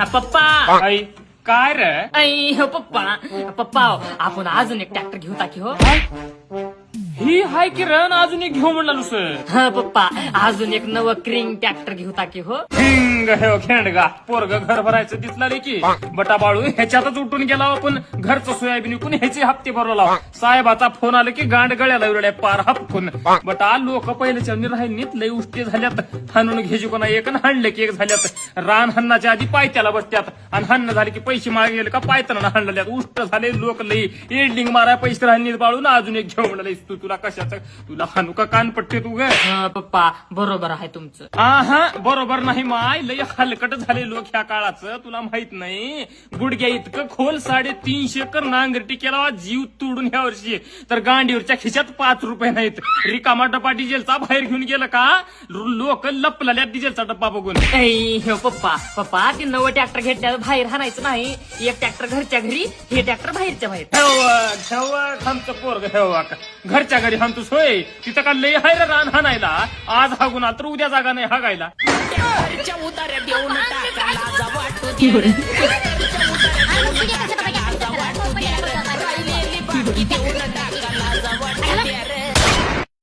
पप्पा आई काय रे आई हो पप्पा पप्पा आपण अजून एक ट्रॅक्टर घेऊ टाकी हो ही हाय की रन अजून एक घेऊ म्हणला सर हा पप्पा अजून एक नवं क्रिंग ट्रॅक्टर घेऊ टाकी हो हिंग हे खेंडगा पोरग घर भरायचं दिसला रे की बटा बाळू ह्याच्यातच उठून गेला आपण घरचं सोयाबीन विकून ह्याचे हप्ते भरवला साहेबाचा फोन आला की गांड गळ्याला उरड्या पार हपकून बटा लोक पहिल्याच्या राहिनीत लई उष्टे झाल्यात हाणून घ्यायची कोणा एक आणि हाणले की एक झाल्यात रान हन्नाच्या आधी पायत्याला बसत्यात आणि हन्न झाले की पैसे मागे गेले का पायताना हाणल्यात उष्ट झाले लोक लई एंडिंग माराय पैसे राहिनीत बाळून अजून एक घेऊन म्हणाले तुला कशाचं तुला हाणू का कानपट्टे तू ग हा पप्पा बरोबर आहे तुमचं हा बरोबर नाही माय लय हलकट झाले लोक ह्या काळाचं तुला माहित नाही गुडघ्या इतकं खोल 350 एकर नांगरटी केला जीव तोडून ह्या वर्षी तर गांडीवरच्या खिशात 5 रुपये नाहीत रिकामा डब्बा डिझेलचा बाहेर घेऊन गेलं का लोक लपलाल्या डिझेलचा डब्बा बघून हो पप्पा पप्पा ते नवं ट्रॅक्टर घेतल्यावर बाहेर हाणायचं नाही एक ट्रॅक्टर घरच्या घरी हे ट्रॅक्टर बाहेरच्या बाहेर ठेवा आमचं पोरग ठेवा घरच्या घरी हाणतो सोय तिथं का लय हाय रे रान हाणायला आज हागून आला तर उद्या जागा नाही हागायला उतार्या देऊन टाकायला जा वाटतो